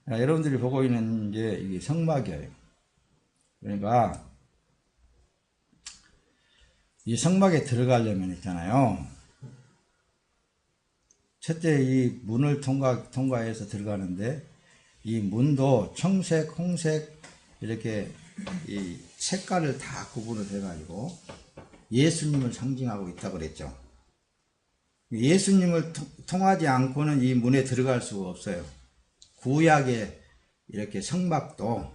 여러분들이 보고 있는 이제 이게 성막이에요. 그러니까 이 성막에 들어가려면 있잖아요. 첫째 이 문을 통과해서 들어가는데 이 문도 청색, 홍색 이렇게 이 색깔을 다 구분을 해가지고 예수님을 상징하고 있다고 그랬죠. 예수님을 통하지 않고는 이 문에 들어갈 수가 없어요. 구약의 이렇게 성막도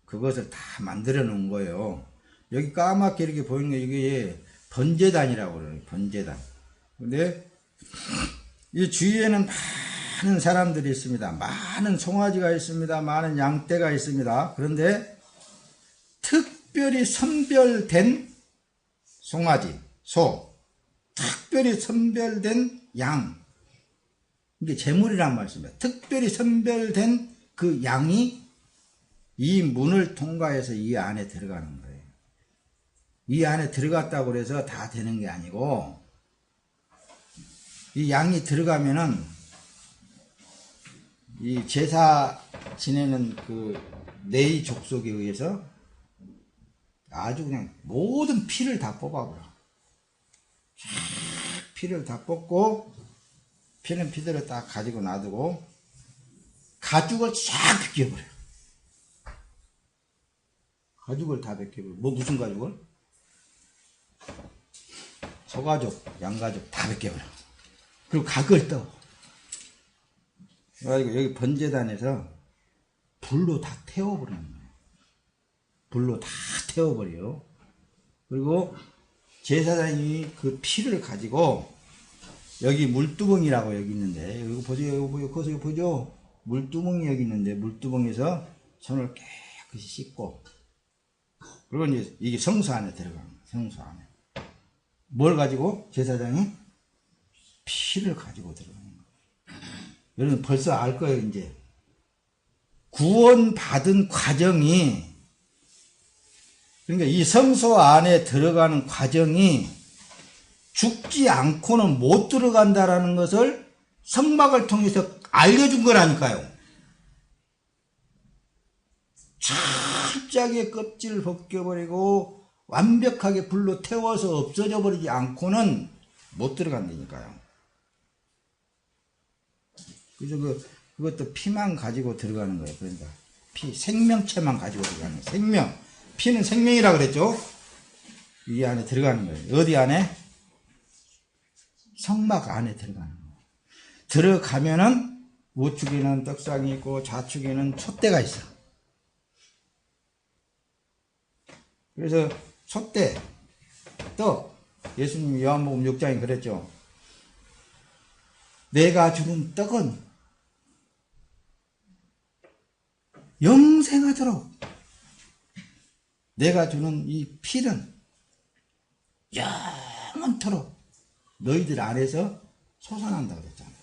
그것을 다 만들어 놓은 거예요. 여기 까맣게 이렇게 보이는 게 이게 번제단이라고 그래요. 번제단. 근데 이 주위에는 많은 사람들이 있습니다. 많은 송아지가 있습니다. 많은 양떼가 있습니다. 그런데 특별히 선별된 송아지, 소, 특별히 선별된 양, 이게 제물이란 말씀이에요. 특별히 선별된 그 양이 이 문을 통과해서 이 안에 들어가는 거예요. 이 안에 들어갔다고 해서 다 되는 게 아니고, 이 양이 들어가면은 이 제사 지내는 그 네이 족속에 의해서 아주 그냥 모든 피를 다 뽑아버려. 피를 다 뽑고 피는 피대로 딱 가지고 놔두고 가죽을 싹 벗겨버려. 가죽을 다 벗겨버려. 뭐 무슨 가죽을? 소가죽, 양가죽 다 벗겨버려. 그리고 각을 떠. 그래가지고 여기 번제단에서 불로 다 태워버리는 거예요. 불로 다 태워버려요. 그리고 제사장이 그 피를 가지고 여기 물두멍이라고 여기 있는데, 여기 보세요, 여기 보죠? 물두멍이 여기 있는데, 물두멍에서 손을 깨끗이 씻고, 그리고 이제 이게 성소 안에 들어가는 거예요. 성소 안에. 뭘 가지고? 제사장이 피를 가지고 들어가는 거예요. 여러분 벌써 알 거예요, 이제. 구원받은 과정이, 그러니까 이 성소 안에 들어가는 과정이 죽지 않고는 못 들어간다라는 것을 성막을 통해서 알려준 거라니까요. 철저하게 껍질을 벗겨버리고 완벽하게 불로 태워서 없어져 버리지 않고는 못 들어간다니까요. 그래서 그것도 피만 가지고 들어가는 거예요. 그러니까 피, 생명체만 가지고 들어가는 거예요. 생명. 피는 생명이라 그랬죠? 이 안에 들어가는 거예요. 어디 안에? 성막 안에 들어가는 거예요. 들어가면은 우측에는 떡상이 있고 좌측에는 촛대가 있어. 그래서 촛대, 떡, 예수님 요한복음 6장에 그랬죠. 내가 주는 떡은 영생하도록, 내가 주는 이 피는 영원토록 너희들 안에서 솟아난다고 그랬잖아요.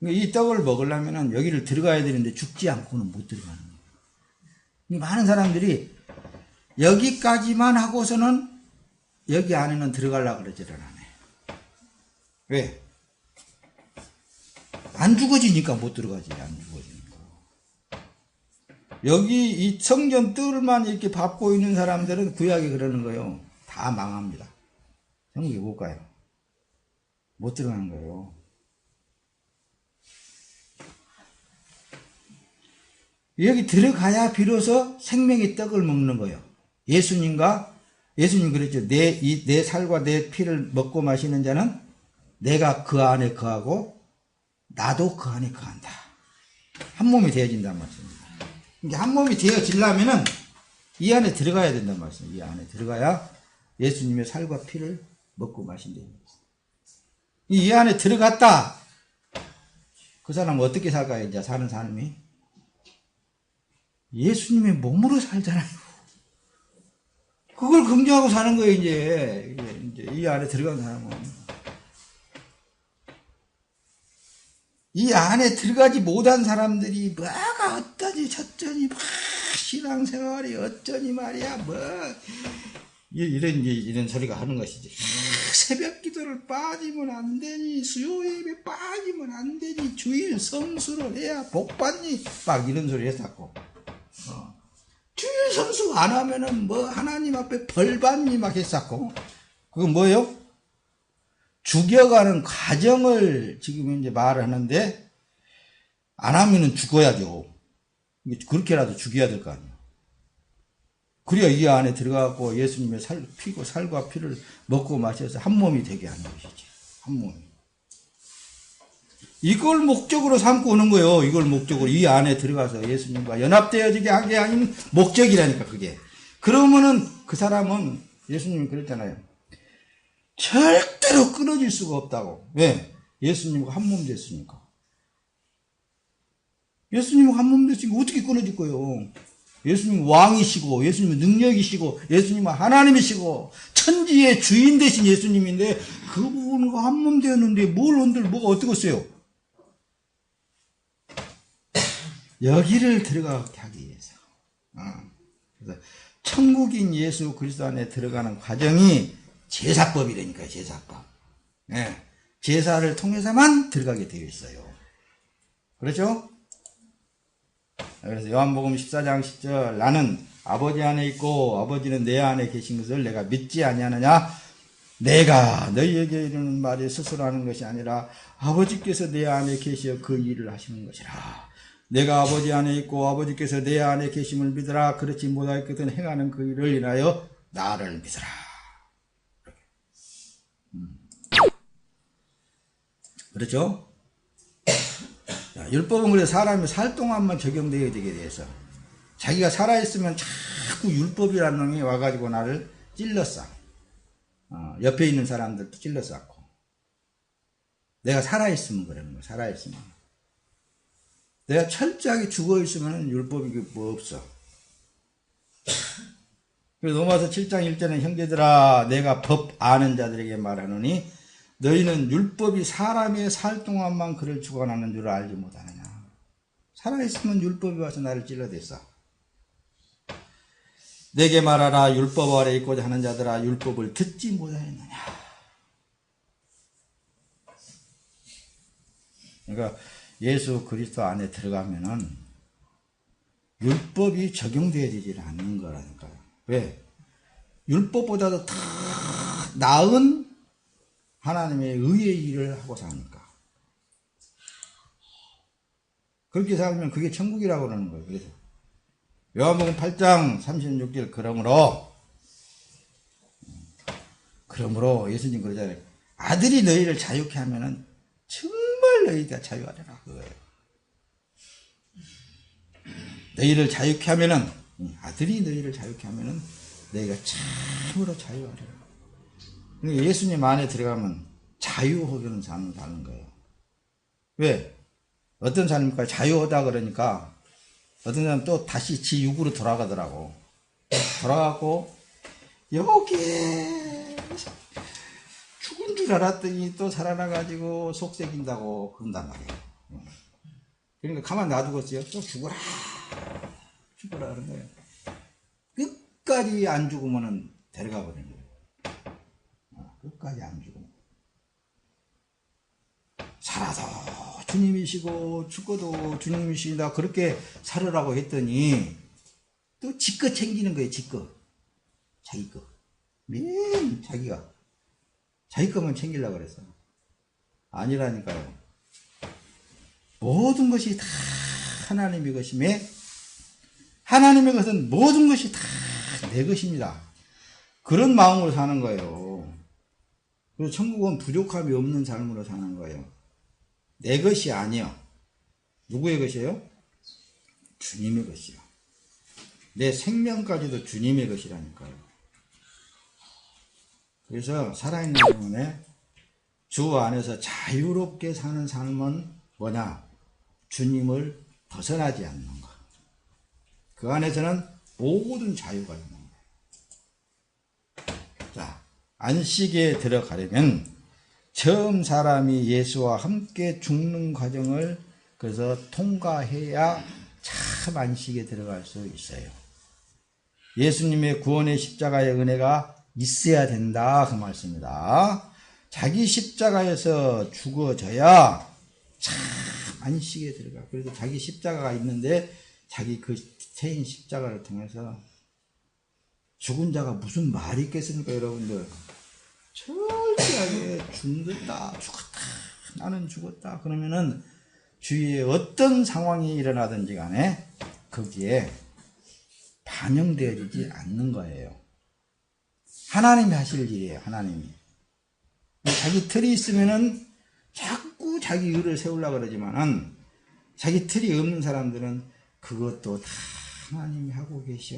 이 떡을 먹으려면 여기를 들어가야 되는데 죽지 않고는 못 들어가는 거예요. 많은 사람들이 여기까지만 하고서는 여기 안에는 들어가려고 그러지를 않아요. 왜? 안 죽어지니까 못 들어가지. 안 죽어지니까. 여기 이 성전 뜰만 이렇게 밟고 있는 사람들은 구약에 그러는 거예요. 다 망합니다. 성경에 못 가요. 못 들어가는 거예요. 여기 들어가야 비로소 생명의 떡을 먹는 거예요. 예수님 그랬죠. 내 살과 내 피를 먹고 마시는 자는 내가 그 안에 거하고 나도 그 안에 거한다. 한 몸이 되어진단 말씀입니다. 이게 한 몸이 되어지려면은 이 안에 들어가야 된단 말씀이에요. 이 안에 들어가야 예수님의 살과 피를 먹고 마신다는 거예요. 이 안에 들어갔다. 그 사람은 어떻게 살까요? 이제 사는 사람이 예수님의 몸으로 살잖아요. 그걸 긍정하고 사는 거예요. 이제 이 안에 들어간 사람은. 이 안에 들어가지 못한 사람들이 뭐가 어떠니 저쩌니 막 신앙생활이 어쩌니 말이야 이런 소리가 하는 것이지. 새벽 기도를 빠지면 안 되니, 수요 예배 빠지면 안 되니, 주일 성수를 해야 복 받니, 막 이런 소리 했었고, 주일 성수 안 하면은 뭐 하나님 앞에 벌 받니 막 했었고, 그건 뭐예요? 죽여가는 과정을 지금 이제 말하는데, 안 하면은 죽어야죠. 그렇게라도 죽여야 될 거 아니에요. 그래야 이 안에 들어가고 예수님의 살과 피를 먹고 마셔서 한 몸이 되게 하는 것이지. 한 몸이. 이걸 목적으로 삼고 오는 거예요. 이걸 목적으로 이 안에 들어가서 예수님과 연합되어지게 하게 하는 목적이라니까 그게. 그러면은 그 사람은 예수님이 그랬잖아요. 절대로 끊어질 수가 없다고. 왜? 예수님과 한 몸 됐으니까. 예수님과 한 몸 됐으니까 어떻게 끊어질 거예요? 예수님 왕이시고 예수님은 능력이시고 예수님은 하나님이시고 천지의 주인 되신 예수님인데 그분과 한 몸 되었는데 뭘 흔들 뭐가 어떻겠어요? 여기를 들어가게 하기 위해서. 그래서 천국인 예수 그리스도 안에 들어가는 과정이 제사법이라니까요. 제사법. 네. 제사를 통해서만 들어가게 되어 있어요. 그렇죠? 그래서 요한복음 14장 10절 나는 아버지 안에 있고 아버지는 내 안에 계신 것을 내가 믿지 아니하느냐. 내가 너희에게 이르는 말이 스스로 하는 것이 아니라 아버지께서 내 안에 계시어 그 일을 하시는 것이라. 내가 아버지 안에 있고 아버지께서 내 안에 계심을 믿으라. 그렇지 못하겠거든 행하는 그 일을 인하여 나를 믿으라. 그렇죠? 자, 율법은 그래 사람이 살 동안만 적용되어야 되게 돼서 자기가 살아있으면 자꾸 율법이라는 놈이 와가지고 나를 찔렀어. 옆에 있는 사람들도 찔렀었고. 내가 살아있으면 그러는 거야. 살아있으면. 내가 철저하게 죽어있으면 율법이 뭐 없어. 그래서 로마서 7장 1절에 형제들아 내가 법 아는 자들에게 말하노니 너희는 율법이 사람의 살 동안만 그를 주관하는 줄 알지 못하느냐. 살아있으면 율법이 와서 나를 찔러댔어. 내게 말하라 율법 아래 있고자 하는 자들아 율법을 듣지 못하였느냐. 그러니까 예수 그리스도 안에 들어가면은 율법이 적용되어야 되지 않는 거라니까요. 왜? 율법보다도 더 나은 하나님의 의의 일을 하고 사니까. 그렇게 살면 그게 천국이라고 그러는 거예요. 그래서 요한복음 8장 36절 그러므로 예수님 그러잖아요. 아들이 너희를 자유케 하면은 정말 너희가 자유하리라 그거예요. 너희를 자유케 하면은 아들이 너희를 자유케 하면은 너희가 참으로 자유하리라. 예수님 안에 들어가면 자유하게는 삶을 사는 거예요. 왜? 어떤 사람입니까? 자유하다 그러니까 어떤 사람은 또 다시 지 육으로 돌아가더라고. 돌아가고 여기에 죽은 줄 알았더니 또 살아나가지고 속삭인다고 그런단 말이에요. 그러니까 가만 놔두겠어요? 또 죽어라 그런 거예요. 끝까지 안 죽으면 데려가 버리는 거예요. 끝까지 안 죽으면. 살아도 주님이시고 죽어도 주님이시다 그렇게 살으라고 했더니 또 지껏 챙기는 거예요. 지껏. 자기 거. 맨 자기가. 자기 것만 챙기려고 그랬어. 아니라니까요. 모든 것이 다 하나님의 것임에 하나님의 것은 모든 것이 다 내 것입니다. 그런 마음으로 사는 거예요. 그리고 천국은 부족함이 없는 삶으로 사는 거예요. 내 것이 아니요. 누구의 것이에요? 주님의 것이요. 내 생명까지도 주님의 것이라니까요. 그래서 살아있는 때문에 주 안에서 자유롭게 사는 삶은 뭐냐? 주님을 벗어나지 않는 것. 그 안에서는 모든 자유가 있는 거예요. 자, 안식에 들어가려면 처음 사람이 예수와 함께 죽는 과정을 그래서 통과해야 참 안식에 들어갈 수 있어요. 예수님의 구원의 십자가의 은혜가 있어야 된다 그 말씀입니다. 자기 십자가에서 죽어져야 참 안식에 들어가. 그래서 자기 십자가가 있는데 자기 그 태인 십자가를 통해서 죽은 자가 무슨 말이 있겠습니까 여러분들. 철저하게 죽었다 나는 죽었다 그러면은 주위에 어떤 상황이 일어나든지 간에 거기에 반영되어지지 않는 거예요. 하나님이 하실 일이에요. 하나님이. 자기 틀이 있으면은 자꾸 자기 의를 세우려고 그러지만은 자기 틀이 없는 사람들은 그것도 다 하나님이 하고 계셔.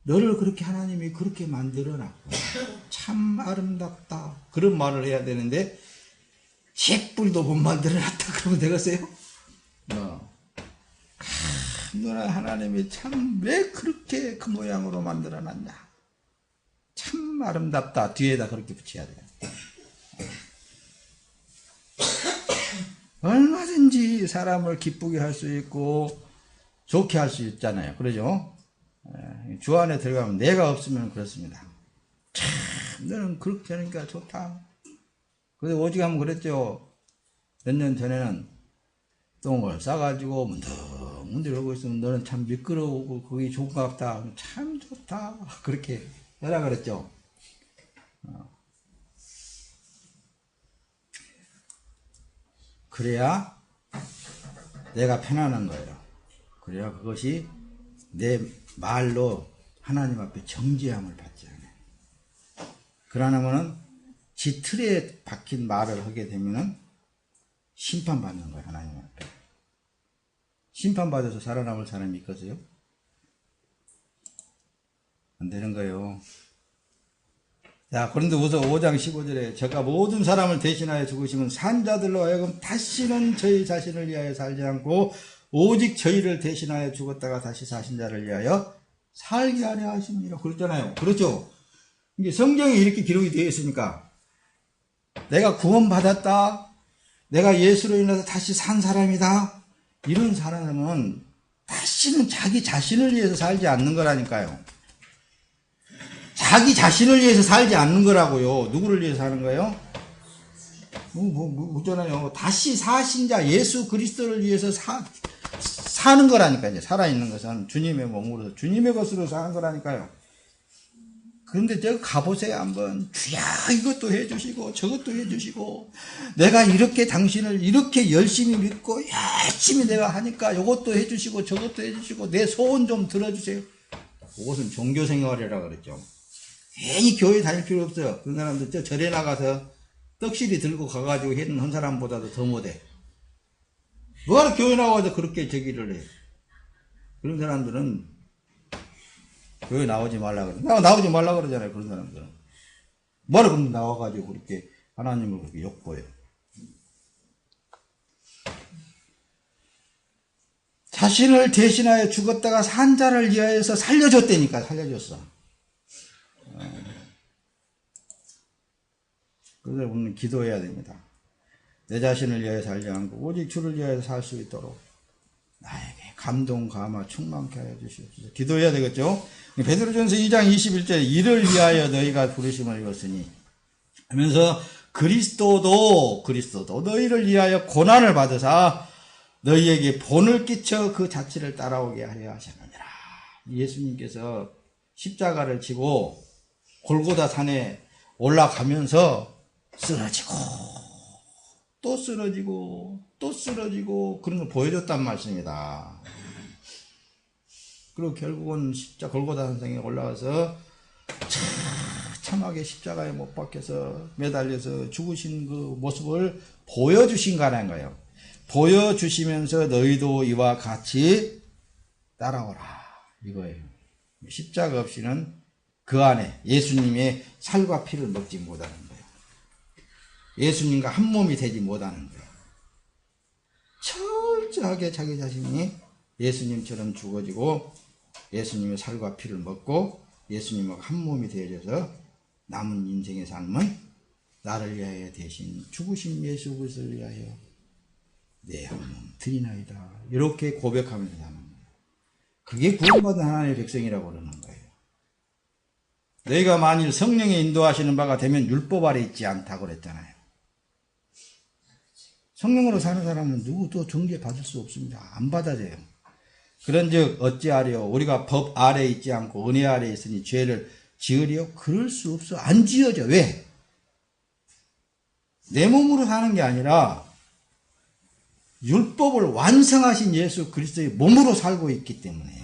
너를 그렇게 하나님이 그렇게 만들어놨고 참 아름답다 그런 말을 해야 되는데 jet불도 못 만들어놨다 그러면 되겠어요? 너는 하나님이 참 왜 그렇게 그 모양으로 만들어놨냐 참 아름답다 뒤에다 그렇게 붙여야 돼요. 얼마든지 사람을 기쁘게 할 수 있고 좋게 할 수 있잖아요. 그러죠? 주 안에 들어가면 내가 없으면 그렇습니다. 참 너는 그렇게 하니까 좋다. 그래서 오직 하면 그랬죠. 몇 년 전에는 똥을 싸가지고 문들문들하고 있으면 너는 참 미끄러우고 그게 좋은 것 같다. 참 좋다. 그렇게 해라 그랬죠. 그래야 내가 편안한 거예요. 그래야 그것이 내 말로 하나님 앞에 정죄함을 받지 않아요. 그러면은 지 틀에 박힌 말을 하게 되면은 심판받는 거예요. 하나님 앞에. 심판받아서 살아남을 사람이 있겠어요? 안 되는 거예요. 자, 고린도후서 5장 15절에 저가 모든 사람을 대신하여 죽으시면 산자들로 하여금 다시는 저희 자신을 위하여 살지 않고 오직 저희를 대신하여 죽었다가 다시 사신 자를 위하여 살게 하려 하십니다. 그랬잖아요. 그렇죠? 이게 성경에 이렇게 기록이 되어 있으니까 내가 구원받았다. 내가 예수로 인해서 다시 산 사람이다. 이런 사람은 다시는 자기 자신을 위해서 살지 않는 거라니까요. 자기 자신을 위해서 살지 않는 거라고요. 누구를 위해서 사는 거예요? 뭐잖아요. 다시 사신 자 예수 그리스도를 위해서 사는 거라니까요. 살아있는 것은 주님의 몸으로서 주님의 것으로 사는 거라니까요. 그런데 저 가보세요 한번. 주야 이것도 해주시고 저것도 해주시고 내가 이렇게 당신을 이렇게 열심히 믿고 열심히 내가 하니까 이것도 해주시고 저것도 해주시고 내 소원 좀 들어주세요. 그것은 종교생활이라고 그랬죠. 괜히 교회 다닐 필요 없어요. 그런 사람들 저 절에 나가서 떡실이 들고 가가지고 한 사람보다도 더 못해. 뭐하러 교회 나와서 그렇게 저기를 해. 그런 사람들은 교회 나오지 말라 그래. 나오지 말라 그러잖아요. 그런 사람들은. 뭐하러 그럼 나와가지고 그렇게 하나님을 그렇게 욕보해요. 자신을 대신하여 죽었다가 산 자를 위하여서 살려줬다니까. 살려줬어. 그래서 우리는 기도해야 됩니다. 내 자신을 위하여 살지 않고 오직 주를 위하여 살 수 있도록 나에게 감동, 감화, 충만케 하여 주시옵소서. 기도해야 되겠죠? 베드로전서 2장 21절에 이를 위하여 너희가 부르심을 입었으니 하면서 그리스도도 너희를 위하여 고난을 받으사 너희에게 본을 끼쳐 그 자취를 따라오게 하려 하셨느니라. 예수님께서 십자가를 지고 골고다 산에 올라가면서 쓰러지고 또 쓰러지고 또 쓰러지고 그런 걸 보여줬단 말씀입니다. 그리고 결국은 십자가 골고다 산상에 올라가서 참하게 십자가에 못 박혀서 매달려서 죽으신 그 모습을 보여주신 거라는 거예요. 보여주시면서 너희도 이와 같이 따라오라 이거예요. 십자가 없이는 그 안에 예수님의 살과 피를 먹지 못하는 거예요. 예수님과 한 몸이 되지 못하는 거예요. 철저하게 자기 자신이 예수님처럼 죽어지고 예수님의 살과 피를 먹고 예수님과 한 몸이 되어져서 남은 인생의 삶은 나를 위하여 대신 죽으신 예수 그리스도를 위하여 내 한 몸 드리나이다. 이렇게 고백하면서 사는 거예요. 그게 구원받은 하나님의 백성이라고 그러는 거예요. 너희가 만일 성령의 인도하시는 바가 되면 율법 아래 있지 않다고 그랬잖아요. 성령으로 사는 사람은 누구도 정죄 받을 수 없습니다. 안 받아져요. 그런즉 어찌하리요? 우리가 법 아래 있지 않고 은혜 아래 있으니 죄를 지으리요? 그럴 수 없어. 안 지어져. 왜? 내 몸으로 사는 게 아니라 율법을 완성하신 예수 그리스도의 몸으로 살고 있기 때문에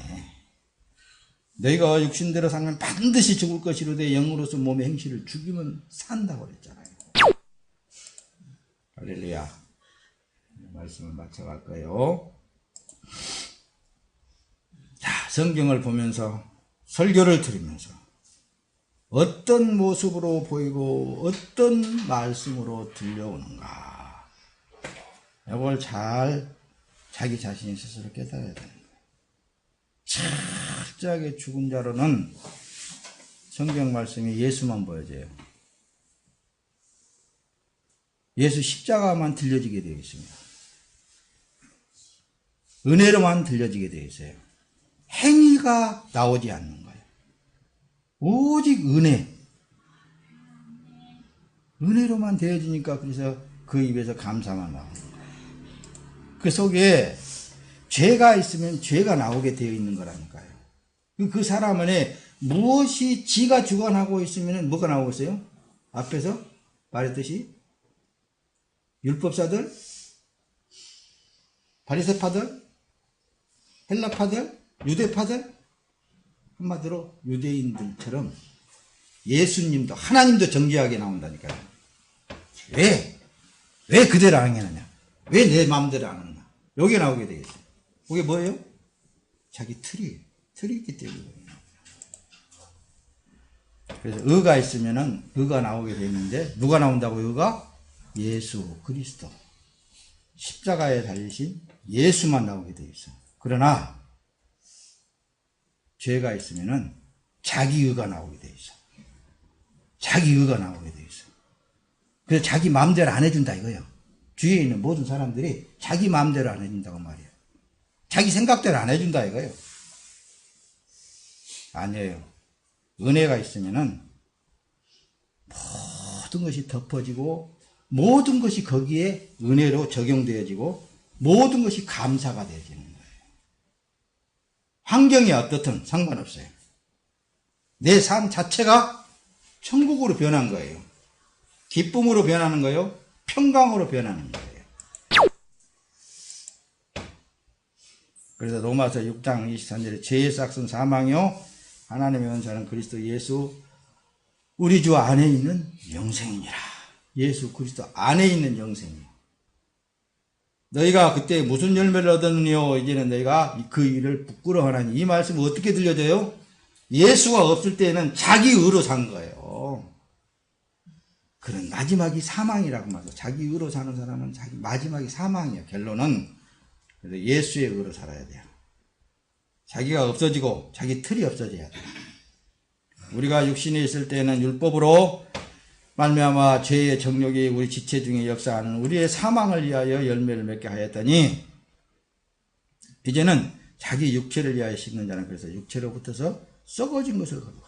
너희가 육신대로 살면 반드시 죽을 것이로되 영으로서 몸의 행실을 죽이면 산다고 그랬잖아요. 할렐루야. 말씀을 마쳐갈까요? 자, 성경을 보면서 설교를 들으면서 어떤 모습으로 보이고 어떤 말씀으로 들려오는가 이걸 잘 자기 자신이 스스로 깨달아야 됩니다. 철저하게 죽은 자로는 성경 말씀이 예수만 보여져요. 예수 십자가만 들려지게 되어 있습니다. 은혜로만 들려지게 되어 있어요. 행위가 나오지 않는 거예요. 오직 은혜로만 되어지니까 그래서 그 입에서 감사만 나오는 거예요. 그 속에 죄가 있으면 죄가 나오게 되어 있는 거라니까요. 그 사람 안에 무엇이 지가 주관하고 있으면 뭐가 나오고 있어요? 앞에서 말했듯이 율법사들, 바리새파들, 헬라파들, 유대파들, 한마디로 유대인들처럼 예수님도 하나님도 정죄하게 나온다니까요. 왜 그대로 안 하느냐? 왜 내 마음대로 안 하느냐? 여기 나오게 되겠어요. 그게 뭐예요? 자기 틀이 있기 때문에. 그래서 의가 있으면은 의가 나오게 되는데 누가 나온다고 의가? 예수 그리스도 십자가에 달리신 예수만 나오게 되어 있어요. 그러나 죄가 있으면은 자기 의가 나오게 되어 있어요. 자기 의가 나오게 되어 있어요. 그래서 자기 마음대로 안 해준다 이거예요. 주위에 있는 모든 사람들이 자기 마음대로 안 해준다고 말이에요. 자기 생각대로 안 해준다 이거예요. 아니에요. 은혜가 있으면은 모든 것이 덮어지고 모든 것이 거기에 은혜로 적용되어지고 모든 것이 감사가 되어지는 거예요. 환경이 어떻든 상관없어요. 내 삶 자체가 천국으로 변한 거예요. 기쁨으로 변하는 거예요. 평강으로 변하는 거예요. 그래서 로마서 6장 23절에 죄의 싹은 사망이요 하나님의 은사는 그리스도 예수 우리 주 안에 있는 영생이니라. 예수 그리스도 안에 있는 영생이에요. 너희가 그때 무슨 열매를 얻었느뇨? 이제는 너희가 그 일을 부끄러워하나니. 이 말씀은 어떻게 들려져요? 예수가 없을 때는 자기 의로 산 거예요. 그런 마지막이 사망이라고 말해서 자기 의로 사는 사람은 자기 마지막이 사망이에요. 결론은. 그래서 예수의 의로 살아야 돼요. 자기가 없어지고 자기 틀이 없어져야 돼요. 우리가 육신에 있을 때는 율법으로 말미암아 죄의 정욕이 우리 지체 중에 역사하는 우리의 사망을 위하여 열매를 맺게 하였더니 이제는 자기 육체를 위하여 심는 자는 그래서 육체로부터서 썩어진 것을 거두고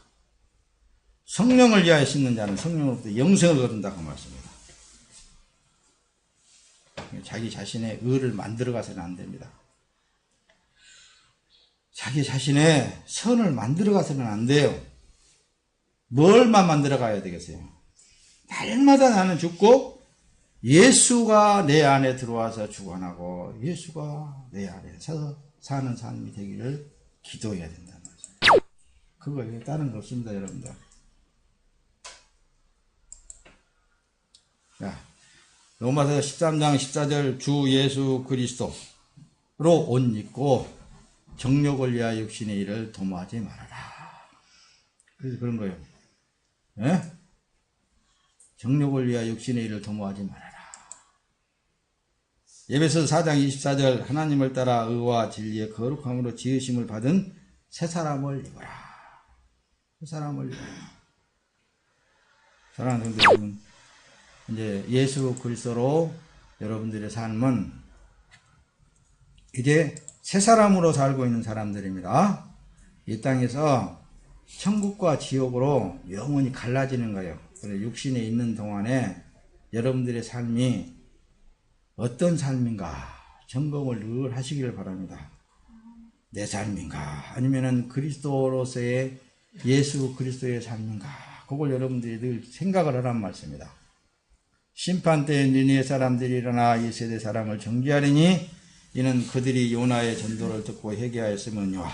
성령을 위하여 심는 자는 성령으로부터 영생을 거둔다고 말씀합니다. 자기 자신의 의를 만들어 가서는 안 됩니다. 자기 자신의 선을 만들어 가서는 안 돼요. 뭘만 만들어 가야 되겠어요? 날마다 나는 죽고 예수가 내 안에 들어와서 주관하고 예수가 내 안에서 사는 삶이 되기를 기도해야 된다는 거죠. 그거에 다른 거 없습니다, 여러분들. 자, 로마서 13장 14절 주 예수 그리스도로 옷 입고 정욕을 위하여 육신의 일을 도모하지 말아라. 그래서 그런 거예요. 예? 정욕을 위하여 육신의 일을 도모하지 말아라. 에베소서 4장 24절 하나님을 따라 의와 진리의 거룩함으로 지으심을 받은 새 사람을 입어라. 새 사람을 입어라. 사랑하는 성도 여러분, 이제 예수 그리스도로 여러분들의 삶은 이제 새 사람으로 살고 있는 사람들입니다. 이 땅에서 천국과 지옥으로 영원히 갈라지는 거예요. 그래서 육신에 있는 동안에 여러분들의 삶이 어떤 삶인가 점검을 늘 하시기를 바랍니다. 내 삶인가 아니면은 그리스도로서의 예수 그리스도의 삶인가 그걸 여러분들이 늘 생각을 하란 말씀입니다. 심판때에 니느웨 사람들이 일어나 이 세대 사람을 정죄하리니 이는 그들이 요나의 전도를 듣고 회개하였으면요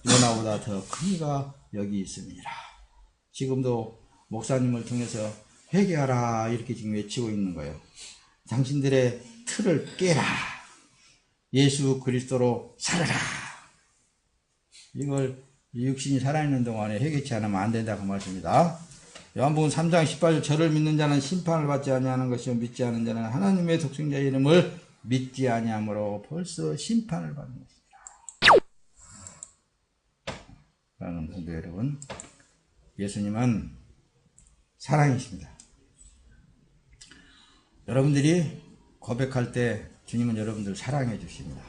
요나보다 더 큰 이가 여기 있음이니라. 지금도 목사님을 통해서 회개하라 이렇게 지금 외치고 있는 거예요. 당신들의 틀을 깨라. 예수 그리스도로 살아라. 이걸 육신이 살아있는 동안에 회개치 않으면 안 된다고 말씀입니다. 요한복음 3장 18절 저를 믿는 자는 심판을 받지 아니하는 것이요 믿지 않는 자는 하나님의 독생자의 이름을 믿지 아니하므로 벌써 심판을 받는 것입니다. 사랑하는 성도 여러분, 예수님은 사랑이십니다. 여러분들이 고백할 때 주님은 여러분들 사랑해 주십니다.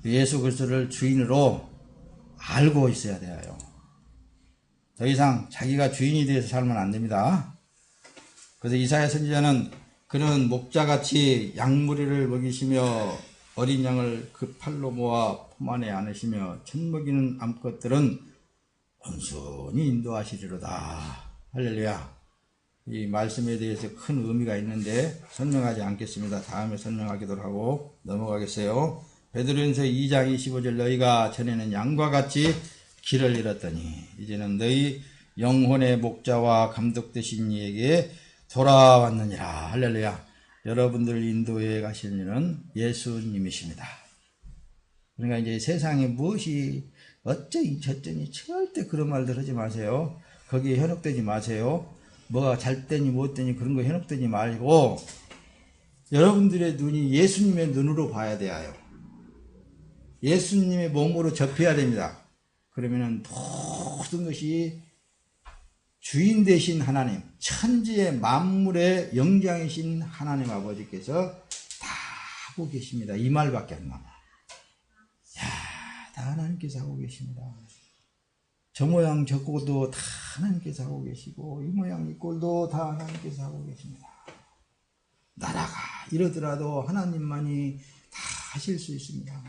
예수 그리스도를 주인으로 알고 있어야 돼요. 더 이상 자기가 주인이 되어서 살면 안 됩니다. 그래서 이사야 선지자는 그는 목자같이 양무리를 먹이시며 어린 양을 그 팔로 모아 품 안에 안으시며 젖 먹이는 암컷들은 온순히 인도하시리로다. 할렐루야. 이 말씀에 대해서 큰 의미가 있는데 설명하지 않겠습니다. 다음에 설명하기도 하고 넘어가겠어요. 베드로전서 2장 25절 너희가 전에는 양과 같이 길을 잃었더니 이제는 너희 영혼의 목자와 감독 되신 이에게 돌아왔느니라. 할렐루야. 여러분들 인도에 가시는 이는 예수님이십니다. 그러니까 이제 세상에 무엇이 어쩌니 저쩌니 절대 그런 말들 하지 마세요. 거기에 현혹되지 마세요. 뭐가 잘 되니 못 되니 그런 거 현혹되지 말고 여러분들의 눈이 예수님의 눈으로 봐야 돼요. 예수님의 몸으로 접해야 됩니다. 그러면은 모든 것이 주인 되신 하나님, 천지의 만물의 영장이신 하나님 아버지께서 다 하고 계십니다. 이 말밖에 안 나와. 다 하나님께서 하고 계십니다. 저 모양 저 꼴도 다 하나님께서 하고 계시고 이 모양 이 꼴도 다 하나님께서 하고 계십니다. 나라가 이러더라도 하나님만이 다 하실 수 있습니다.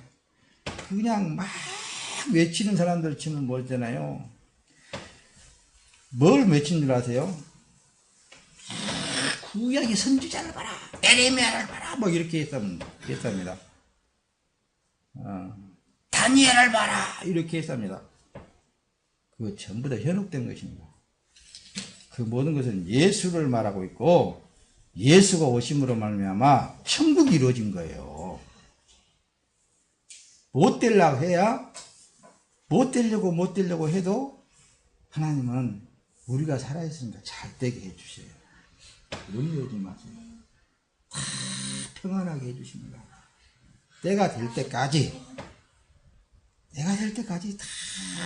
그냥 막 외치는 사람들 치면 뭐잖아요. 뭘 외치는 줄 아세요? 구약의 선지자를 봐라, 에레미야를 봐라, 뭐 이렇게 했답니다. 다니엘을 봐라 이렇게 했답니다. 그거 전부 다 현혹된 것입니다. 그 모든 것은 예수를 말하고 있고 예수가 오심으로 말미암아 천국이 이루어진 거예요. 못 되려고 해야 못 되려고 해도 하나님은 우리가 살아있으니까 잘 되게 해주셔요. 염려하지 마세요. 다 평안하게 해주십니다. 때가 될 때까지 다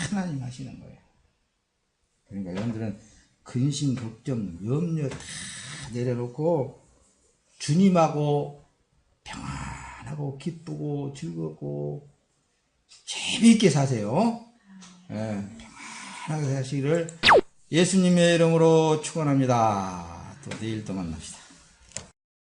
하나님 하시는 거예요. 그러니까 여러분들은 근심, 걱정, 염려 다 내려놓고 주님하고 평안하고 기쁘고 즐겁고 재미있게 사세요. 평안하게 사시기를 예수님의 이름으로 축원합니다. 또 내일 또 만납시다.